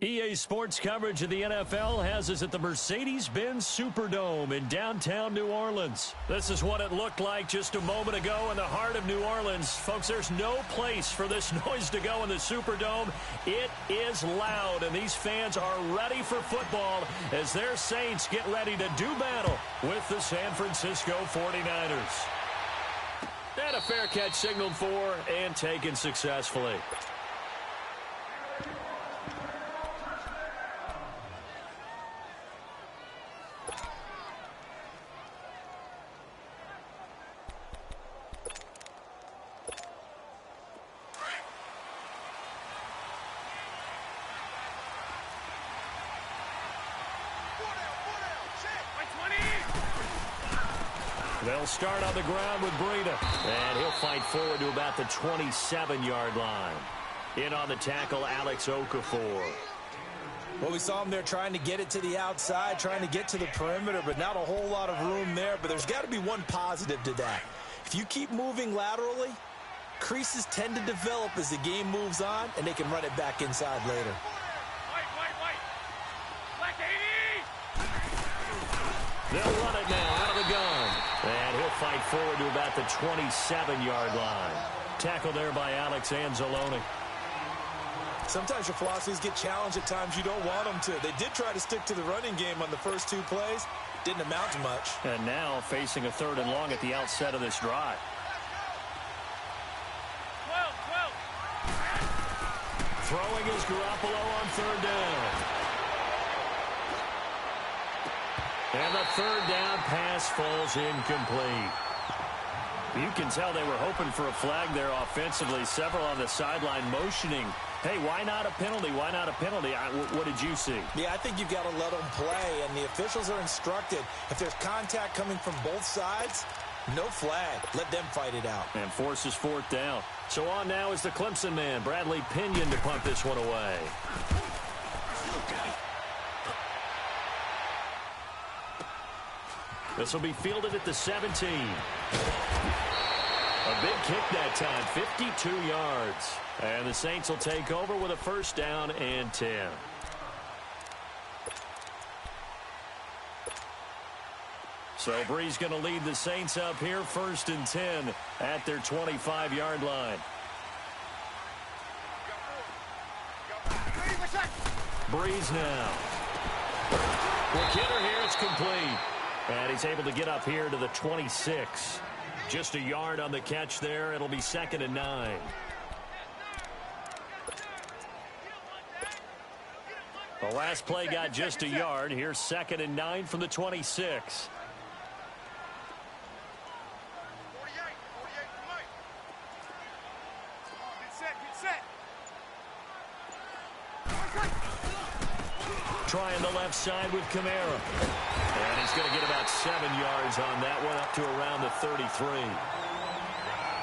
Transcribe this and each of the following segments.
EA Sports coverage of the NFL has us at the Mercedes-Benz Superdome in downtown New Orleans. This is what it looked like just a moment ago in the heart of New Orleans. Folks, there's no place for this noise to go in the Superdome. It is loud, and these fans are ready for football as their Saints get ready to do battle with the San Francisco 49ers. And a fair catch signaled for and taken successfully. They'll start on the ground with Breida. And he'll fight forward to about the 27-yard line. In on the tackle, Alex Okafor. Well, we saw him there trying to get it to the outside, trying to get to the perimeter, but not a whole lot of room there. But there's got to be one positive to that. If you keep moving laterally, creases tend to develop as the game moves on, and they can run it back inside later. They'll run it now out of the gun. And he'll fight forward to about the 27-yard line. Tackle there by Alex Anzalone. Sometimes your philosophies get challenged at times you don't want them to. They did try to stick to the running game on the first two plays. Didn't amount to much. And now facing a 3rd and long at the outset of this drive. 12. Throwing is Garoppolo on 3rd down. And the 3rd down pass falls incomplete. You can tell they were hoping for a flag there offensively. Several on the sideline motioning. Hey, why not a penalty? Why not a penalty? What did you see? Yeah, I think you've got to let them play, and the officials are instructed. If there's contact coming from both sides, no flag. Let them fight it out. And forces 4th down. So on now is the Clemson man, Bradley Pinion, to punt this one away. This will be fielded at the 17. A big kick that time, 52 yards. And the Saints will take over with a 1st down and 10. So Bree's going to lead the Saints up here, 1st and 10 at their 25-yard line. Breeze now. McKinnon here, it's complete. And he's able to get up here to the 26. Just a yard on the catch there. It'll be 2nd and 9. The last play got just a yard. Here's 2nd and 9 from the 26. Trying the left side with Kamara. And he's going to get about 7 yards on that one, up to around the 33.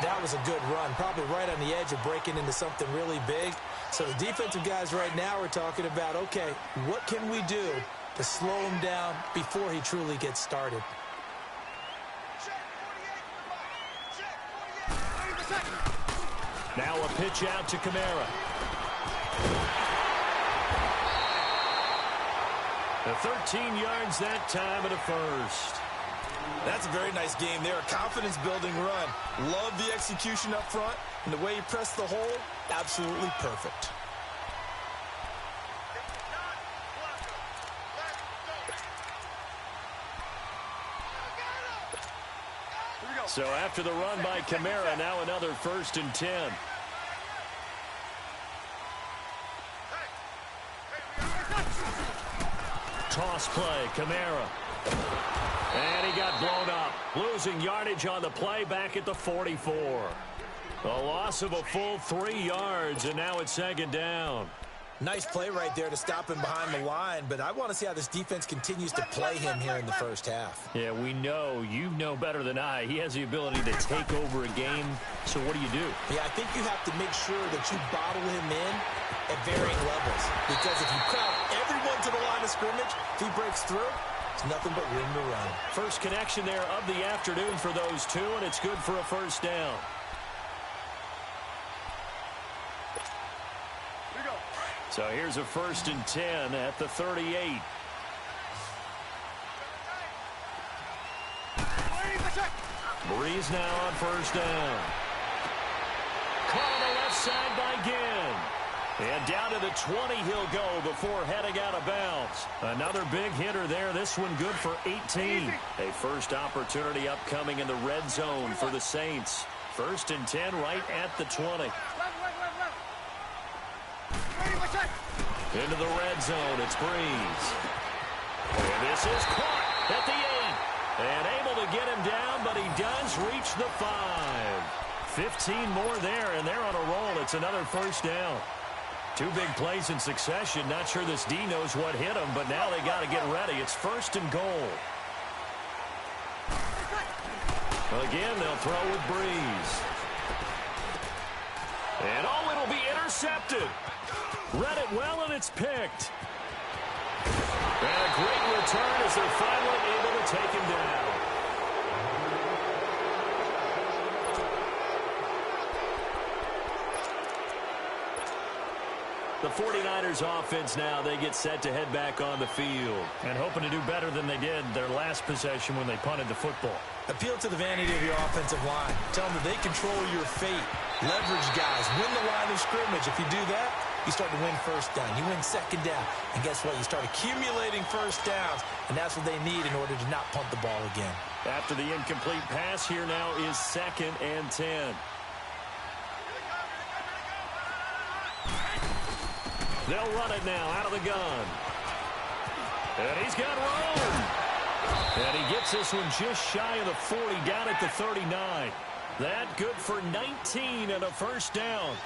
That was a good run, probably right on the edge of breaking into something really big. So the defensive guys right now are talking about, okay, what can we do to slow him down before he truly gets started? Now a pitch out to Kamara. The 13 yards that time at a 1st. That's a very nice game there. A confidence-building run. Love the execution up front. And the way he pressed the hole, absolutely perfect. So after the run by Kamara, now another 1st and 10. Toss play, Kamara. And he got blown up. Losing yardage on the play back at the 44. A loss of a full 3 yards, and now it's 2nd down. Nice play right there to stop him behind the line, but I want to see how this defense continues to play him here in the 1st half. Yeah, we know. You know better than I. He has the ability to take over a game, so what do you do? Yeah, I think you have to make sure that you bottle him in at varying levels, because if you crowd everyone to the line of scrimmage, if he breaks through, it's nothing but room to run. First connection there of the afternoon for those two, and it's good for a 1st down. So here's a 1st and 10 at the 38. Breeze now on 1st down. Caught on the left side by Ginn. And down to the 20 he'll go before heading out of bounds. Another big hitter there. This one good for 18. A first opportunity upcoming in the red zone for the Saints. 1st and 10 right at the 20. Into the red zone. It's Breeze. And this is caught at the 8. And able to get him down, but he does reach the 5. 15 more there, and they're on a roll. It's another 1st down. 2 big plays in succession. Not sure this D knows what hit him, but now they got to get ready. It's 1st and goal. Again, they'll throw with Breeze. And oh, it'll be intercepted. Read it well, and it's picked. And a great return as they're finally able to take him down. The 49ers offense now, they get set to head back on the field. And hoping to do better than they did their last possession when they punted the football. Appeal to the vanity of your offensive line. Tell them that they control your fate. Leverage guys. Win the line of scrimmage. If you do that, you start to win 1st down. You win 2nd down. And guess what? You start accumulating 1st downs. And that's what they need in order to not punt the ball again. After the incomplete pass, here now is 2nd and 10. They'll run it now out of the gun. And he's got room. And he gets this one just shy of the 40, down at the 39. That good for 19 and a 1st down.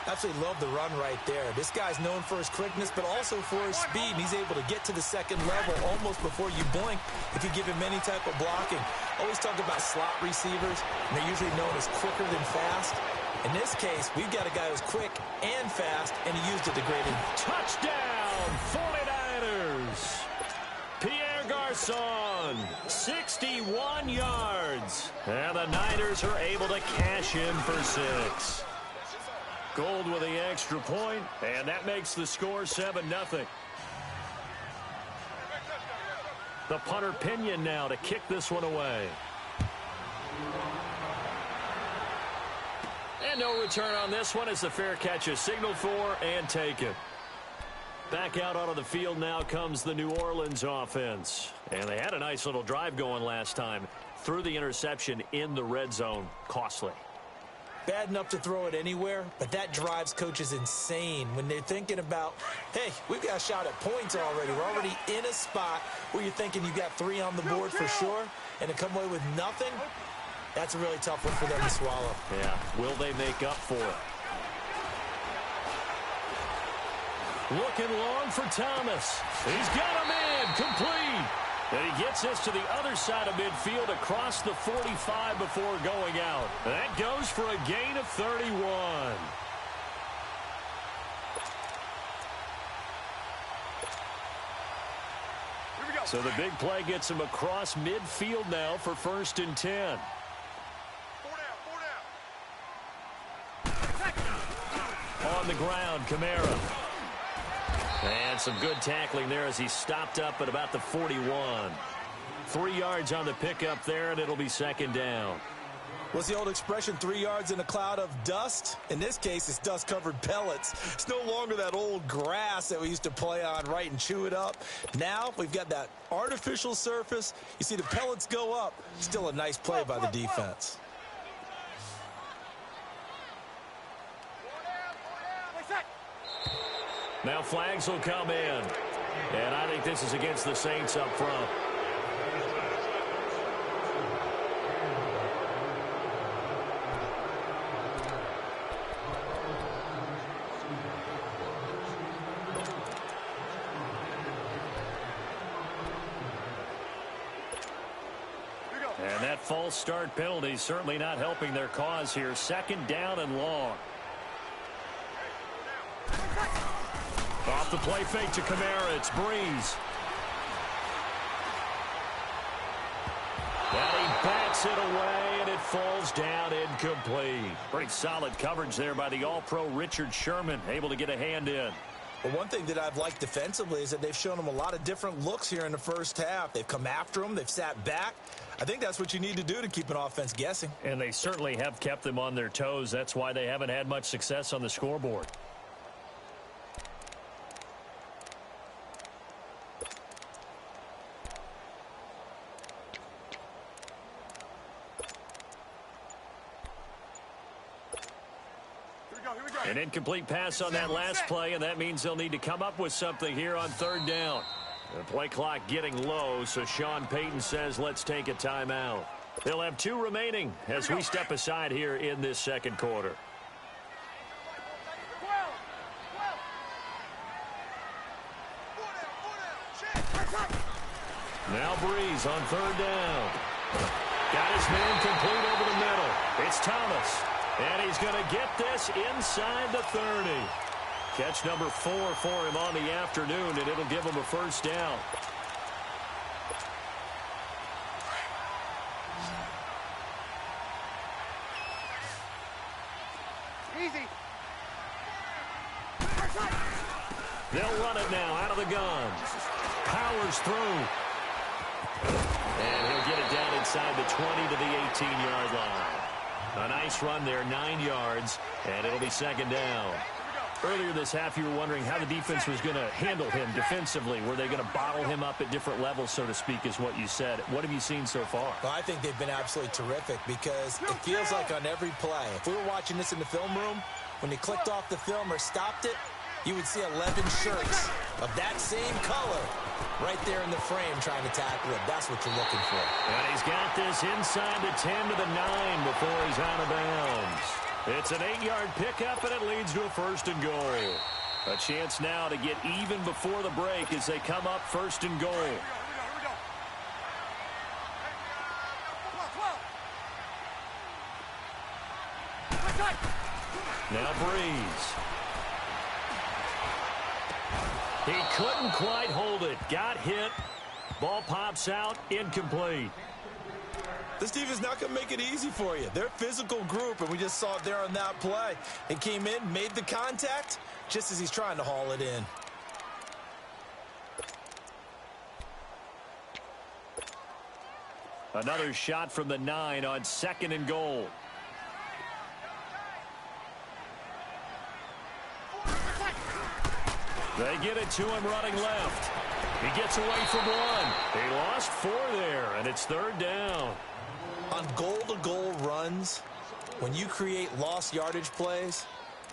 Absolutely love the run right there. This guy's known for his quickness, but also for his speed. And he's able to get to the 2nd level almost before you blink if you give him any type of blocking. Always talk about slot receivers, and they're usually known as quicker than fast. In this case, we've got a guy who's quick and fast, and he used it to great end. Touchdown, 49ers. Pierre Garçon, 61 yards. And the Niners are able to cash in for 6. Gold with the extra point, and that makes the score 7-0. The punter Pinion now to kick this one away. And no return on this one as the fair catch is signaled for and taken. Back out onto the field now comes the New Orleans offense. And they had a nice little drive going last time. Threw the interception in the red zone. Costly. Bad enough to throw it anywhere, but that drives coaches insane when they're thinking about, hey, we've got a shot at points already. We're already in a spot where you're thinking you got 3 on the board for sure, and to come away with nothing, that's a really tough one for them to swallow. Yeah, will they make up for it? Looking long for Thomas. He's got him in, complete. And he gets this to the other side of midfield across the 45 before going out. That goes for a gain of 31. So the big play gets him across midfield now for 1st and 10. On the ground, Kamara. And some good tackling there as he stopped up at about the 41. 3 yards on the pickup there, and it'll be 2nd down. What's the old expression, 3 yards in a cloud of dust? In this case, it's dust-covered pellets. It's no longer that old grass that we used to play on, right, and chew it up. Now we've got that artificial surface. You see the pellets go up. Still a nice play by the defense. Now flags will come in. And I think this is against the Saints up front. And that false start penalty certainly not helping their cause here. 2nd down and long. Off the play fake to Kamara. It's Breeze. And he bats it away, and it falls down incomplete. Pretty solid coverage there by the All-Pro Richard Sherman. Able to get a hand in. But one thing that I've liked defensively is that they've shown him a lot of different looks here in the first half. They've come after him. They've sat back. I think that's what you need to do to keep an offense guessing. And they certainly have kept them on their toes. That's why they haven't had much success on the scoreboard. An incomplete pass on that last play, and that means they'll need to come up with something here on third down. The play clock getting low, so Sean Payton says let's take a timeout. They'll have 2 remaining as we step aside here in this second quarter. Now Breeze on third down. Got his man complete over the middle. It's Thomas. And he's going to get this inside the 30. Catch number 4 for him on the afternoon, and it'll give him a first down. Easy. They'll run it now out of the gun. Powers through. And he'll get it down inside the 20 to the 18-yard line. A nice run there, 9 yards, and it'll be second down. Earlier this half, you were wondering how the defense was going to handle him defensively. Were they going to bottle him up at different levels, so to speak, is what you said. What have you seen so far? Well, I think they've been absolutely terrific because it feels like on every play, if we were watching this in the film room, when you clicked off the film or stopped it, you would see 11 shirts of that same color right there in the frame trying to tackle it. That's what you're looking for. And he's got this inside the 10 to the 9 before he's out of bounds. It's an 8-yard pickup, and it leads to a first and goal. A chance now to get even before the break as they come up first and goal. Now Breeze. He couldn't quite hold it. Got hit. Ball pops out. Incomplete. This defense is not going to make it easy for you. They're a physical group, and we just saw it there on that play. He came in, made the contact, just as he's trying to haul it in. Another shot from the 9 on second and goal. They get it to him running left. He gets away from 1. He lost 4 there, and it's third down. On goal-to-goal runs, when you create lost yardage plays,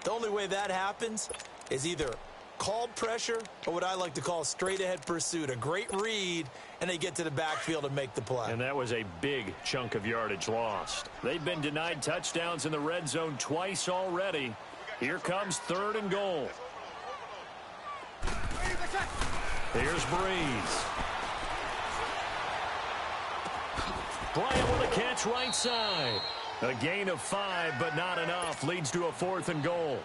the only way that happens is either called pressure or what I like to call straight-ahead pursuit. A great read, and they get to the backfield and make the play. And that was a big chunk of yardage lost. They've been denied touchdowns in the red zone twice already. Here comes third and goal. Here's Breeze. Bryant with a catch right side. A gain of 5, but not enough. Leads to a fourth and goal.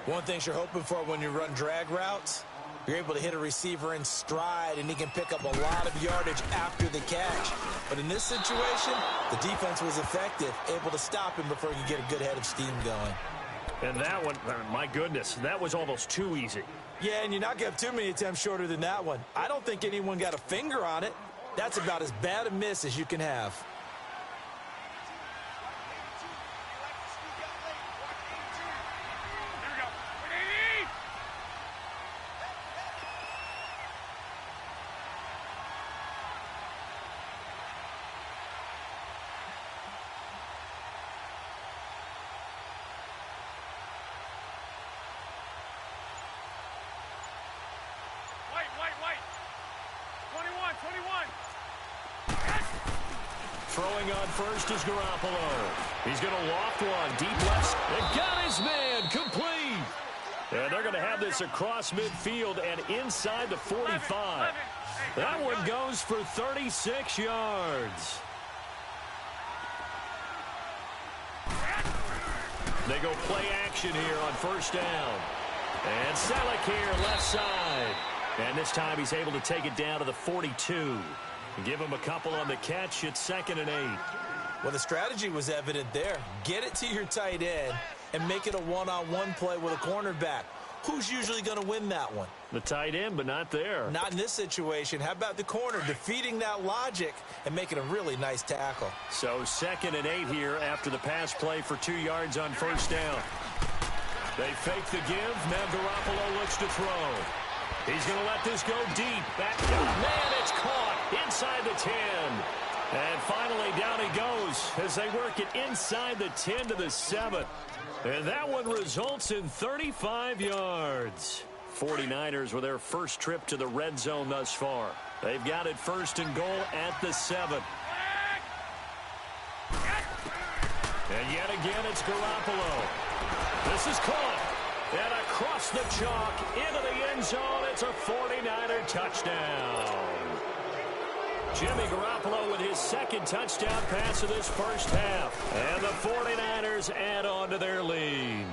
One thing you're hoping for when you run drag routes, you're able to hit a receiver in stride, and he can pick up a lot of yardage after the catch. But in this situation, the defense was effective, able to stop him before he could get a good head of steam going. And that one, my goodness, that was almost too easy. Yeah, and you're not going to have too many attempts shorter than that one. I don't think anyone got a finger on it. That's about as bad a miss as you can have. Throwing on first is Garoppolo. He's going to loft one. Deep left. And got his man. Complete. And they're going to have this across midfield and inside the 45. That one goes for 36 yards. They go play action here on first down. And Selleck here left side. And this time he's able to take it down to the 42. Give him a couple on the catch. It's 2nd and 8. Well, the strategy was evident there. Get it to your tight end and make it a one-on-one play with a cornerback. Who's usually going to win that one? The tight end, but not there. Not in this situation. How about the corner defeating that logic and making a really nice tackle? So 2nd and 8 here after the pass play for 2 yards on first down. They fake the give. Now Garoppolo looks to throw. He's going to let this go deep. Back. Man, it's caught inside the 10. And finally down he goes as they work it inside the 10 to the 7. And that one results in 35 yards. 49ers with their first trip to the red zone thus far. They've got it 1st and goal at the 7. And yet again it's Garoppolo. This is caught. And across the chalk into the end zone. It's a 49er touchdown. Jimmy Garoppolo with his 2nd touchdown pass of this first half. And the 49ers add on to their lead.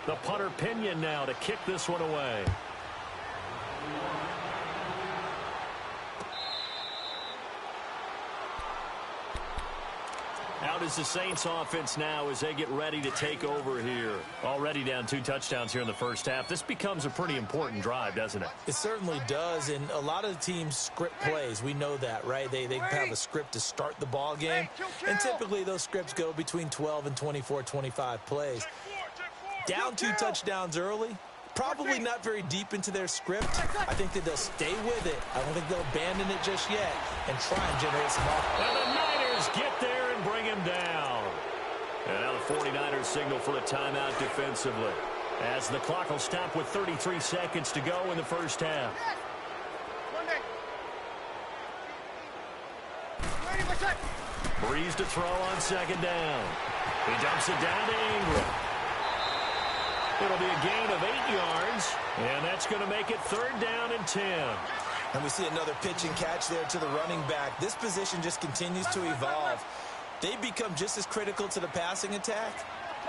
The punter Pinion now to kick this one away. Out is the Saints offense now as they get ready to take over here. Already down 2 touchdowns here in the first half. This becomes a pretty important drive, doesn't it? It certainly does, and a lot of the teams script plays. We know that, right? They have a script to start the ball game, and typically those scripts go between 12 and 24, 25 plays. Down 2 touchdowns early, probably not very deep into their script. I think that they'll stay with it. I don't think they'll abandon it just yet and try and generate some offense. And the Niners get there and bring him down. And now the 49ers signal for a timeout defensively, as the clock will stop with 33 seconds to go in the first half. Breeze to throw on 2nd down. He dumps it down to Ingram. It'll be a gain of 8 yards, and that's going to make it 3rd down and 10. And we see another pitch and catch there to the running back. This position just continues to evolve. They become just as critical to the passing attack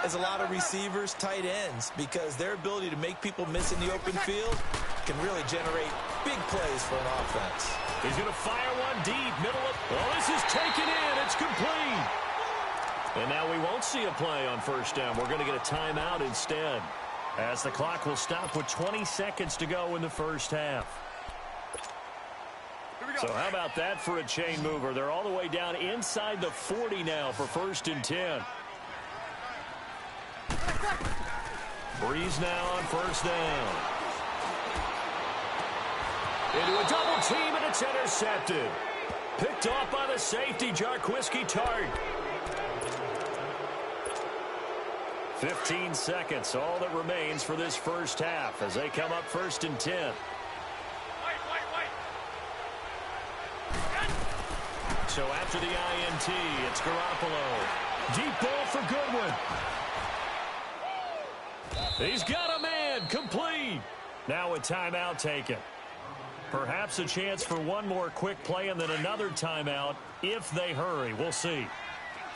as a lot of receivers, tight ends, because their ability to make people miss in the open field can really generate big plays for an offense. He's going to fire one deep, middle of... Oh, this is taken in. It's complete. And now we won't see a play on 1st down. We're going to get a timeout instead, as the clock will stop with 20 seconds to go in the first half. So how about that for a chain mover? They're all the way down inside the 40 now for 1st and 10. Breeze now on 1st down. Into a double team, and it's intercepted. Picked off by the safety, Jarquiski Tart. 15 seconds, all that remains for this first half as they come up 1st and 10. So after the INT, it's Garoppolo. Deep ball for Goodwin. He's got a man, complete. Now a timeout taken. Perhaps a chance for one more quick play and then another timeout if they hurry. We'll see.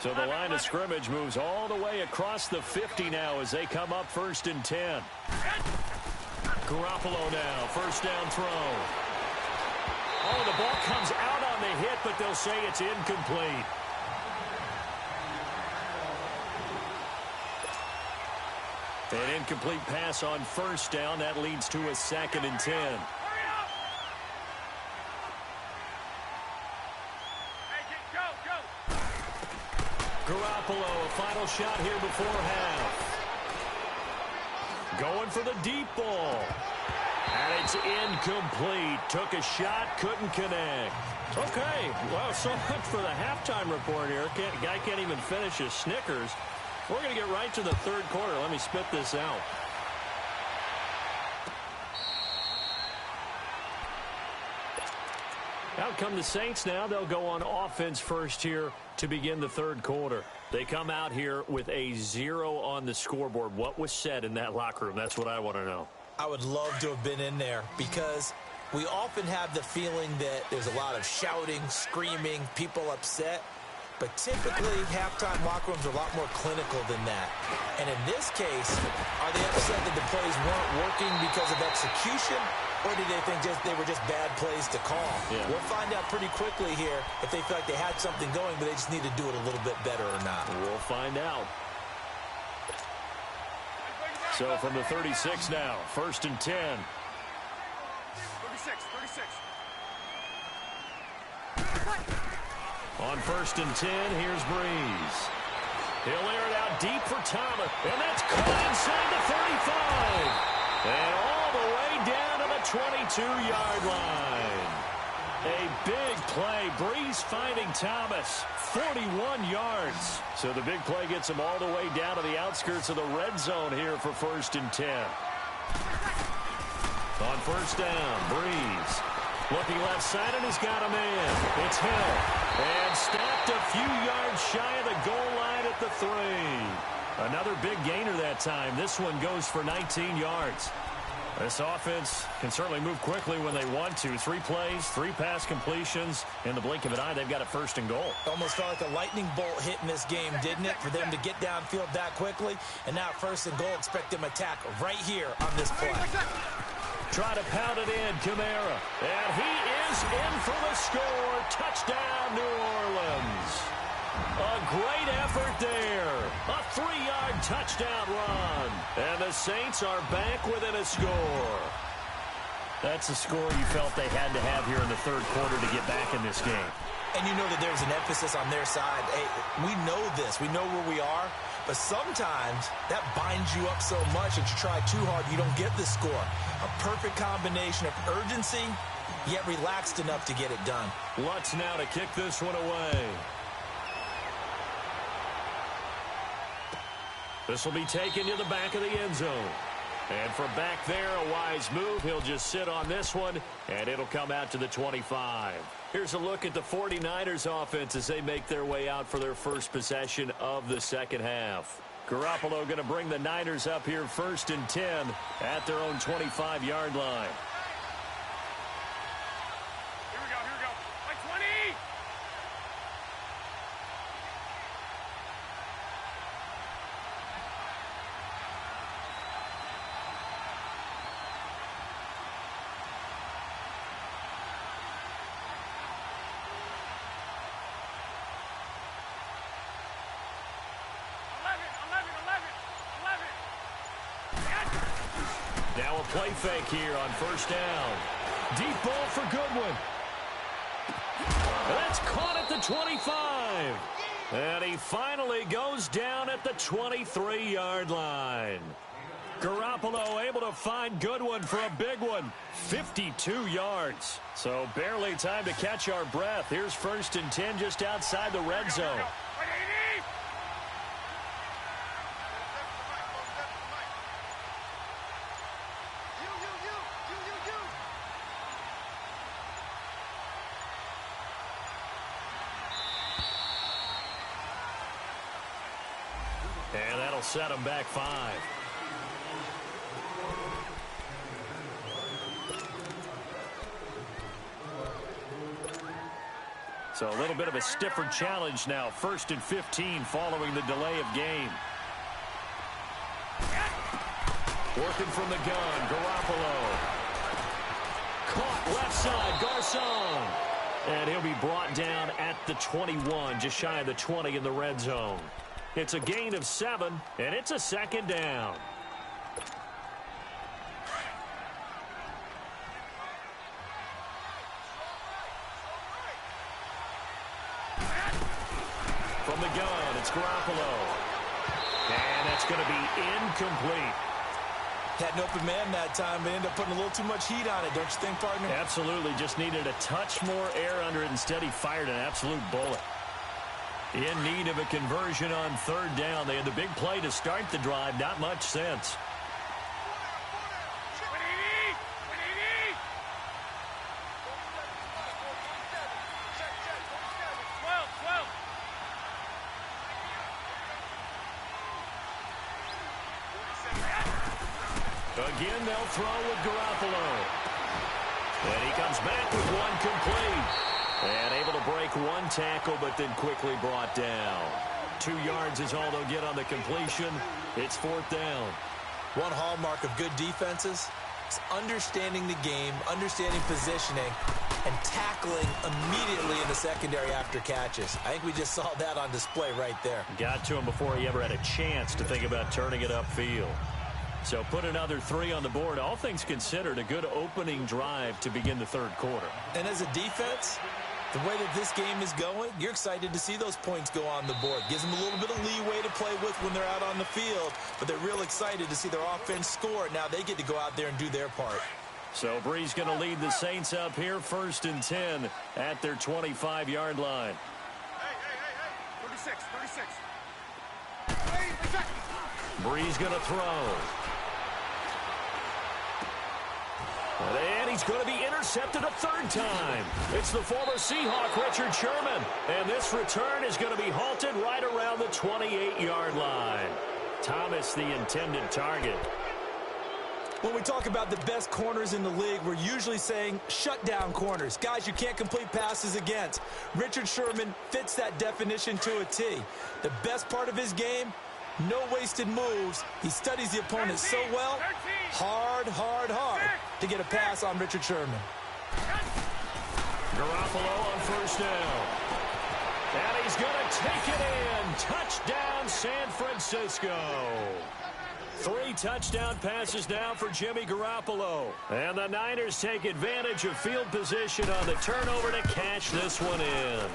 So the line of scrimmage moves all the way across the 50 now as they come up 1st and 10. Garoppolo now, 1st down throw. Oh, the ball comes out on the hit, but they'll say it's incomplete. An incomplete pass on 1st down. That leads to a 2nd and 10. Garoppolo, a final shot here before half. Going for the deep ball. And it's incomplete. Took a shot, couldn't connect. Okay, well, so much for the halftime report here. Guy can't even finish his Snickers. We're going to get right to the 3rd quarter. Let me spit this out. Out come the Saints now. They'll go on offense first here to begin the 3rd quarter. They come out here with a 0 on the scoreboard. What was said in that locker room? That's what I want to know. I would love to have been in there because we often have the feeling that there's a lot of shouting, screaming, people upset. But typically, halftime locker rooms are a lot more clinical than that. And in this case, are they upset that the plays weren't working because of execution? Or did they think they were just bad plays to call? Yeah. We'll find out pretty quickly here if they feel like they had something going, but they just need to do it a little bit better or not. We'll find out. So from the 36 now, 1st and 10. 36. On 1st and 10, here's Breeze. He'll air it out deep for Thomas, and that's caught inside the 35. And all the way down to the 22-yard line. A big play. Breeze finding Thomas. 41 yards. So the big play gets him all the way down to the outskirts of the red zone here for 1st and 10. On 1st down, Breeze. Looking left side, and he's got a man. It's Hill. And stopped a few yards shy of the goal line at the 3. Another big gainer that time. This one goes for 19 yards. This offense can certainly move quickly when they want to. 3 plays, 3 pass completions. In the blink of an eye, they've got a 1st and goal. Almost felt like a lightning bolt hit in this game, didn't it? For them to get downfield that quickly. And now 1st and goal, expect them to attack right here on this play. Try to pound it in, Kamara. And he is in for the score. Touchdown, New Orleans. A great effort there. A 3-yard touchdown run. And the Saints are back within a score. That's a score you felt they had to have here in the 3rd quarter to get back in this game. And you know that there's an emphasis on their side. Hey, we know this. We know where we are. But sometimes that binds you up so much that you try too hard, you don't get the score. A perfect combination of urgency, yet relaxed enough to get it done. Lutz now to kick this one away. This will be taken to the back of the end zone. And from back there, a wise move. He'll just sit on this one, and it'll come out to the 25. Here's a look at the 49ers offense as they make their way out for their first possession of the second half. Garoppolo going to bring the Niners up here 1st and 10 at their own 25-yard line. Here we go. Like 20. Now a play fake here on 1st down. Deep ball for Goodwin. That's caught at the 25. And he finally goes down at the 23-yard line. Garoppolo able to find Goodwin for a big one. 52 yards. So barely time to catch our breath. Here's 1st and 10 just outside the red zone. And that'll set him back 5. So a little bit of a stiffer challenge now. 1st and 15 following the delay of game. Working from the gun, Garoppolo. Caught left side, Garcon. And he'll be brought down at the 21, just shy of the 20 in the red zone. It's a gain of 7, and it's a 2nd down. From the gun, it's Garoppolo. And that's going to be incomplete. Had an open man that time, but ended up putting a little too much heat on it, don't you think, partner? Absolutely. Just needed a touch more air under it. Instead, he fired an absolute bullet. In need of a conversion on 3rd down. They had the big play to start the drive. Not much sense. Again, they'll throw with Garoppolo. And he comes back with one complete. And able to break one tackle, but then quickly brought down. 2 yards is all they'll get on the completion. It's 4th down. One hallmark of good defenses, It's understanding the game, understanding positioning, and tackling immediately in the secondary after catches. I think we just saw that on display right there. Got to him before he ever had a chance to think about turning it upfield. So put another 3 on the board. All things considered, a good opening drive to begin the third quarter. And as a defense, the way that this game is going, you're excited to see those points go on the board. Gives them a little bit of leeway to play with when they're out on the field, but they're real excited to see their offense score. Now they get to go out there and do their part. So Brees going to lead the Saints up here, 1st and 10 at their 25-yard line. Hey. 36. Brees going to throw. And he's going to be intercepted a 3rd time. It's the former Seahawk, Richard Sherman. And this return is going to be halted right around the 28-yard line. Thomas, the intended target. When we talk about the best corners in the league, we're usually saying shutdown corners. Guys you can't complete passes against. Richard Sherman fits that definition to a T. The best part of his game, no wasted moves. He studies the opponent so well. Hard to get a pass on Richard Sherman. Garoppolo on 1st down. And he's going to take it in. Touchdown, San Francisco. 3 touchdown passes now for Jimmy Garoppolo. And the Niners take advantage of field position on the turnover to cash this one in.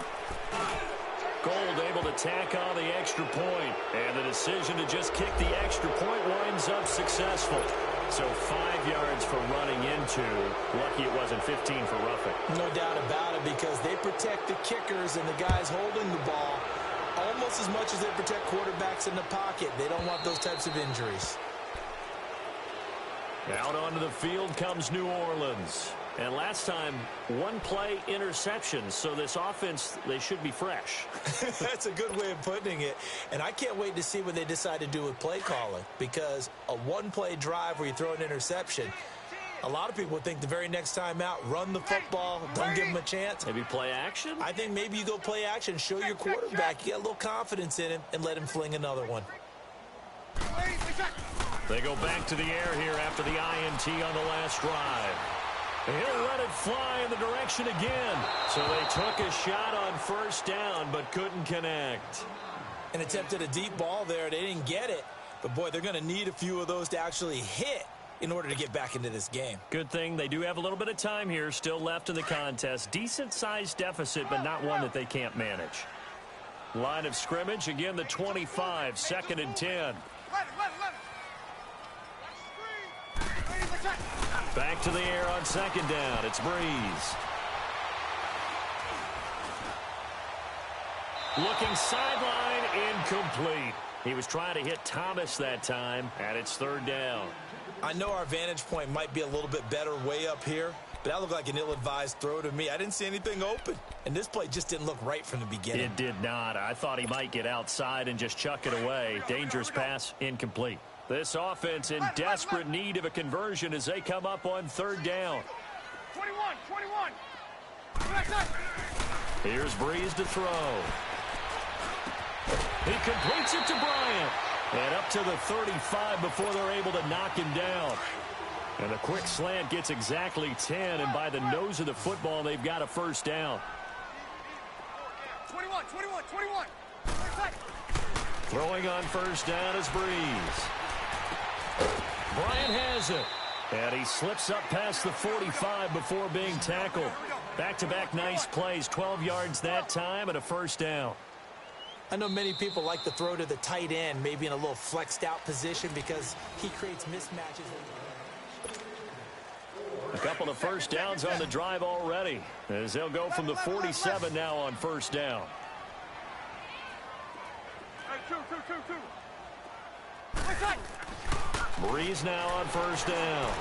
Gold able to tack on the extra point, and the decision to just kick the extra point winds up successful. So 5 yards for running into. Lucky it wasn't 15 for roughing. No doubt about it, because they protect the kickers and the guys holding the ball almost as much as they protect quarterbacks in the pocket. They don't want those types of injuries. Out onto the field comes New Orleans. And last time, 1-play interceptions, so this offense, they should be fresh. That's a good way of putting it. And I can't wait to see what they decide to do with play calling, because a 1-play drive where you throw an interception, a lot of people think the very next time out, run the football, don't give them a chance. Maybe play action? I think maybe you go play action, show your quarterback you got a little confidence in him, and let him fling another one. They go back to the air here after the INT on the last drive. He'll let it fly in the direction again. So they took a shot on 1st down, but couldn't connect. And attempted a deep ball there. They didn't get it. But, boy, they're going to need a few of those to actually hit in order to get back into this game. Good thing they do have a little bit of time here still left in the contest. Decent-sized deficit, but not one that they can't manage. Line of scrimmage, again, the 25, 2nd and 10. Back to the air on 2nd down. It's Brees. Looking sideline, incomplete. He was trying to hit Thomas that time, and it's 3rd down. I know our vantage point might be a little bit better way up here, but that looked like an ill-advised throw to me. I didn't see anything open, and this play just didn't look right from the beginning. It did not. I thought he might get outside and just chuck it away. Dangerous pass, incomplete. This offense in desperate need of a conversion as they come up on 3rd down. 21. Here's Brees to throw. He completes it to Bryant. And up to the 35 before they're able to knock him down. And a quick slant gets exactly 10, and by the nose of the football, they've got a 1st down. 21. Throwing on 1st down is Brees. Bryant has it. And he slips up past the 45 before being tackled. Back-to-back nice plays, 12 yards that time and a 1st down. I know many people like to throw to the tight end, maybe in a little flexed out position, because he creates mismatches. A couple of 1st downs on the drive already, as they'll go from the 47 now on 1st down. Hey, two. Brees now on 1st down.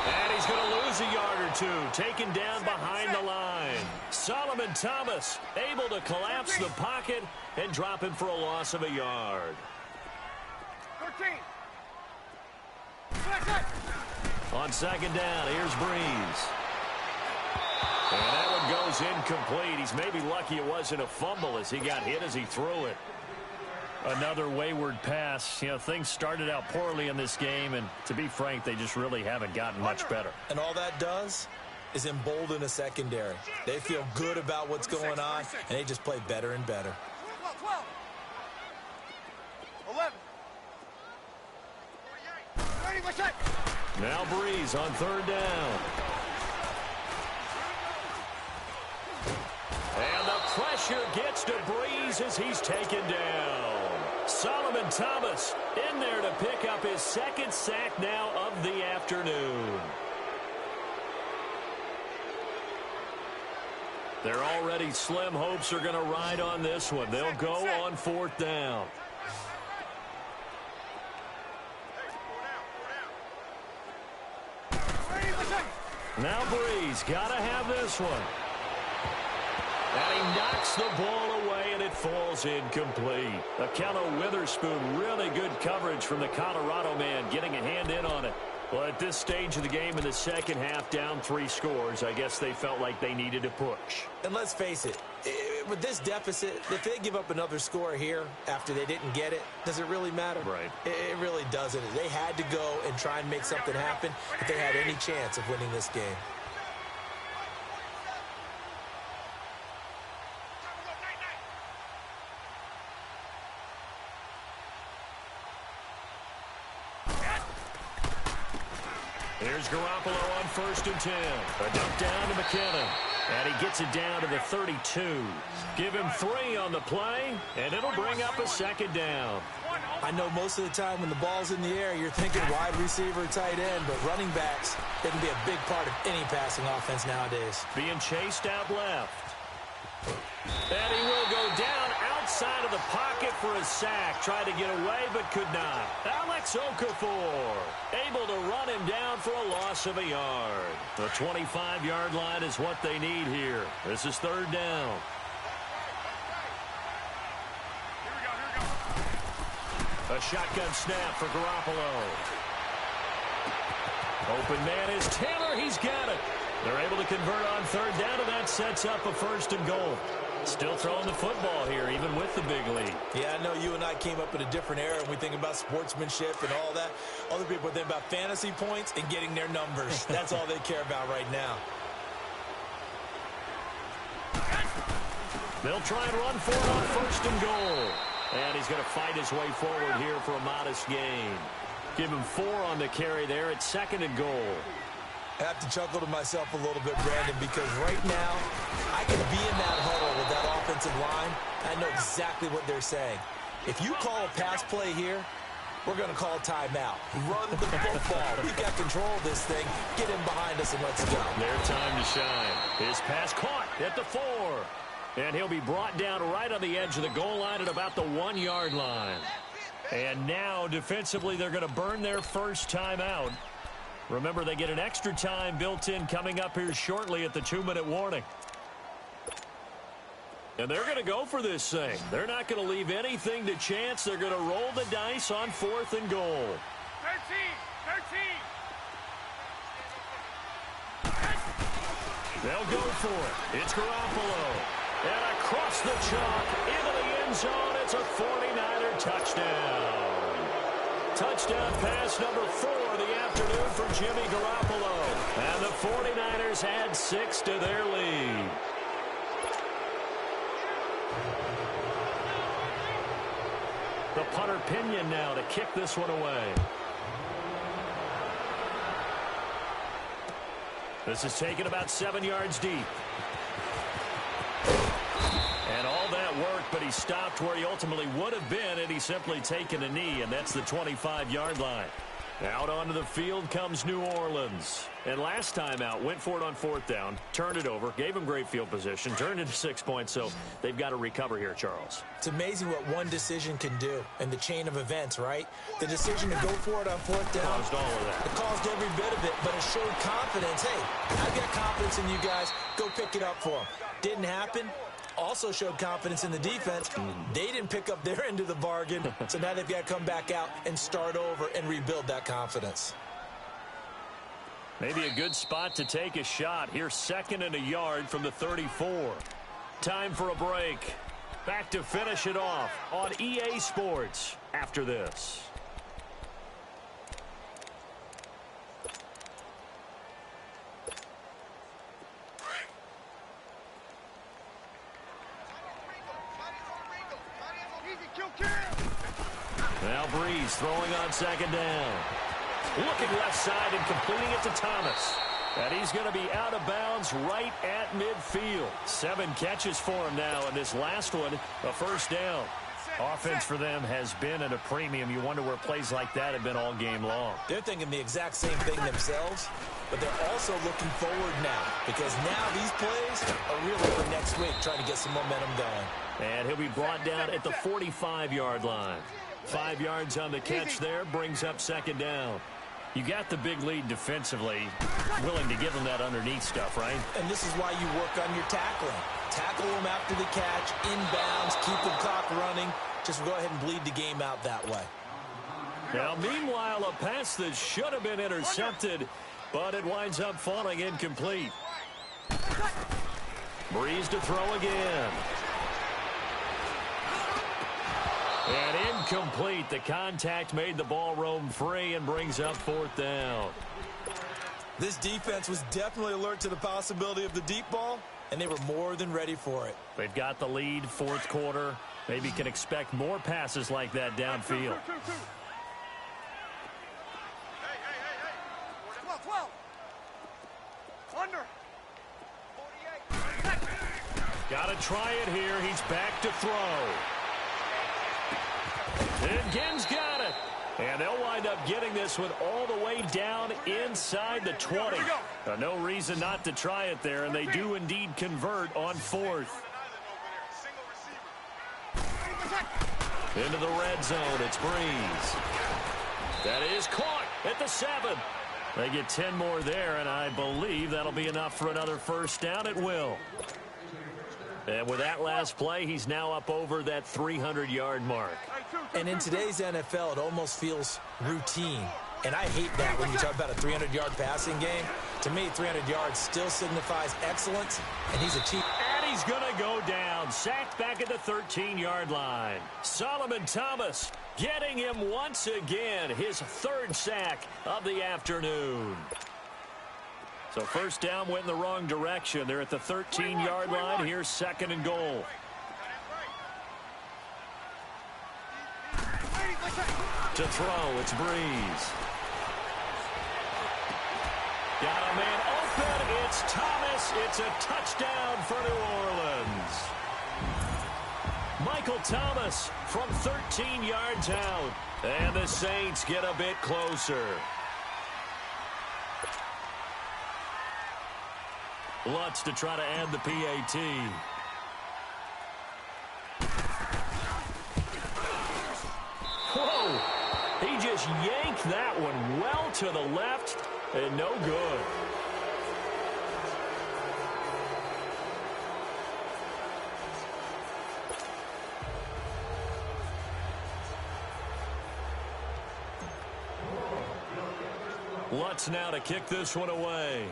And he's going to lose a yard or two, taken down behind the line. Solomon Thomas able to collapse the pocket and drop him for a loss of a yard. 13. On 2nd down, here's Brees. And that one goes incomplete. He's maybe lucky it wasn't a fumble as he got hit as he threw it. Another wayward pass. You know, things started out poorly in this game, and to be frank, they just really haven't gotten much better. And all that does is embolden a secondary. They feel good about what's going on, and they just play better and better. 12, 11. 30, what's that? Now Breeze on third down. And the pressure gets to Breeze as he's taken down. Solomon Thomas in there to pick up his second sack now of the afternoon. Their already slim hopes are going to ride on this one. They'll go on fourth down. Now Breeze got to have this one. And he knocks the ball away, and it falls incomplete. Akello Witherspoon, really good coverage from the Colorado man, getting a hand in on it. Well, at this stage of the game in the second half, down 3 scores, I guess they felt like they needed to push. And let's face it, with this deficit, if they give up another score here after they didn't get it, does it really matter? Right. It really doesn't. They had to go and try and make something happen if they had any chance of winning this game. Here's Garoppolo on 1st and 10. A dump down to McKinnon. And he gets it down to the 32. Give him 3 on the play, and it'll bring up a second down. I know most of the time when the ball's in the air, you're thinking wide receiver, tight end, but running backs, they can be a big part of any passing offense nowadays. Being chased out left. And he will go down outside of the pocket for a sack. Tried to get away, but could not. Alex Okafor able to run him down for a loss of a yard. The 25-yard line is what they need here. This is third down. A shotgun snap for Garoppolo. Open man is Taylor. He's got it. They're able to convert on third down, and that sets up a 1st and goal. Still throwing the football here, even with the big lead. Yeah, I know you and I came up in a different era, and we think about sportsmanship and all that. Other people think about fantasy points and getting their numbers. That's all they care about right now. They'll try and run for it on 1st and goal. And he's going to fight his way forward here for a modest gain. Give him 4 on the carry there at 2nd and goal. I have to chuckle to myself a little bit, Brandon, because right now I can be in that huddle with that offensive line. I know exactly what they're saying. If you call a pass play here, we're going to call a timeout. Run the football. We've got control of this thing. Get him behind us and let's go. Their time to shine. His pass caught at the 4. And he'll be brought down right on the edge of the goal line at about the 1-yard line. And now, defensively, they're going to burn their first timeout. Remember, they get an extra time built in coming up here shortly at the 2-minute warning. And they're going to go for this thing. They're not going to leave anything to chance. They're going to roll the dice on 4th and goal. 13. They'll go for it. It's Garoppolo. And across the chalk into the end zone. It's a 49er touchdown. Touchdown pass number 4 of the afternoon for Jimmy Garoppolo. And the 49ers add 6 to their lead. The punter Pinion now to kick this one away. This is taken about 7 yards deep. And all that work, but he stopped where he ultimately would have been had he simply taken a knee, and that's the 25-yard line. Out onto the field comes New Orleans. And last time out, went for it on 4th down, turned it over, gave him great field position, turned into 6 points, so they've got to recover here, Charles. It's amazing what one decision can do in the chain of events, right? The decision to go for it on 4th down. Caused all of that. It caused every bit of it, but it showed confidence. Hey, I've got confidence in you guys. Go pick it up for them. Didn't happen. Also showed confidence in the defense. They didn't pick up their end of the bargain, so now they've got to come back out and start over and rebuild that confidence. Maybe a good spot to take a shot. Here's 2nd and a yard from the 34. Time for a break. Back to finish it off on EA Sports after this. Now Breeze throwing on second down. Looking left side and completing it to Thomas. And he's going to be out of bounds right at midfield. 7 catches for him now, and this last one, a first down. Offense for them has been at a premium. You wonder where plays like that have been all game long. They're thinking the exact same thing themselves, but they're also looking forward now because now these plays are really for next week, trying to get some momentum going. And he'll be brought down at the 45-yard line. 5 yards on the catch there, brings up second down. You got the big lead defensively, willing to give them that underneath stuff, right? And this is why you work on your tackling. Tackle them after the catch, inbounds, keep the clock running. Just go ahead and bleed the game out that way. Now, meanwhile, a pass that should have been intercepted, but it winds up falling incomplete. Breeze to throw again. And incomplete. The contact made the ball roam free and brings up fourth down. This defense was definitely alert to the possibility of the deep ball, and they were more than ready for it. They've got the lead, fourth quarter. Maybe can expect more passes like that downfield. 12. Under. 48. Got to try it here. He's back to throw. And Ginn's got it. And they'll wind up getting this one all the way down inside the 20. No reason not to try it there, and they do indeed convert on fourth. Into the red zone, it's Breeze. That is caught at the 7. They get 10 more there, and I believe that'll be enough for another first down. It will. And with that last play, he's now up over that 300-yard mark. And in today's NFL, it almost feels routine. And I hate that when you talk about a 300-yard passing game. To me, 300 yards still signifies excellence, and he's achieved. And he's going to go down, sacked back at the 13-yard line. Solomon Thomas getting him once again, his 3rd sack of the afternoon. So first down went in the wrong direction. They're at the 13-yard line. Here's 2nd and goal. To throw, it's Breeze. Got a man open. It's Thomas. It's a touchdown for New Orleans. Michael Thomas from 13 yards out. And the Saints get a bit closer. Lutz to try to add the PAT. Whoa! He just yanked that one well to the left and no good. Lutz now to kick this one away.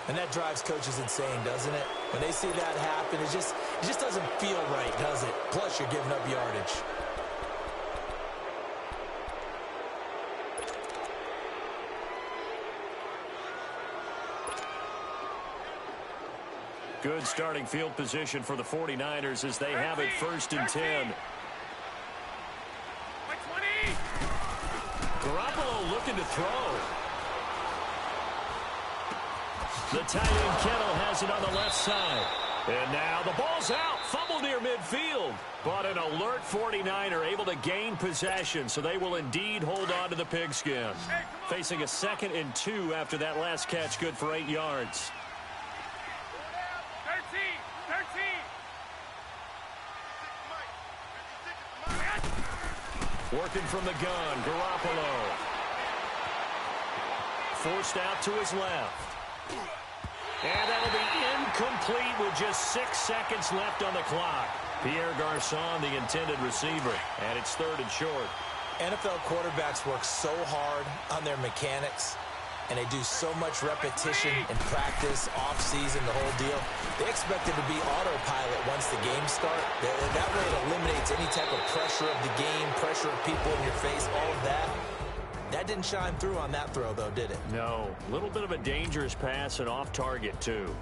And that drives coaches insane, doesn't it? When they see that happen, it just doesn't feel right, does it? Plus, you're giving up yardage. Good starting field position for the 49ers as they have it 1st and 10. Garoppolo looking to throw. The tight end Kittle has it on the left side. And now the ball's out. Fumble near midfield. But an alert 49er able to gain possession, so they will indeed hold on to the pigskin. Facing a 2nd and 2 after that last catch, good for 8 yards. 13. Working from the gun, Garoppolo. Forced out to his left. And that'll be incomplete with just 6 seconds left on the clock. Pierre Garçon, the intended receiver, and it's 3rd and short. NFL quarterbacks work so hard on their mechanics. and they do so much repetition in practice, off-season, the whole deal. They expect it to be autopilot once the games start. That way it eliminates any type of pressure of the game, pressure of people in your face, all of that. That didn't shine through on that throw, though, did it? No. A little bit of a dangerous pass and off target, too.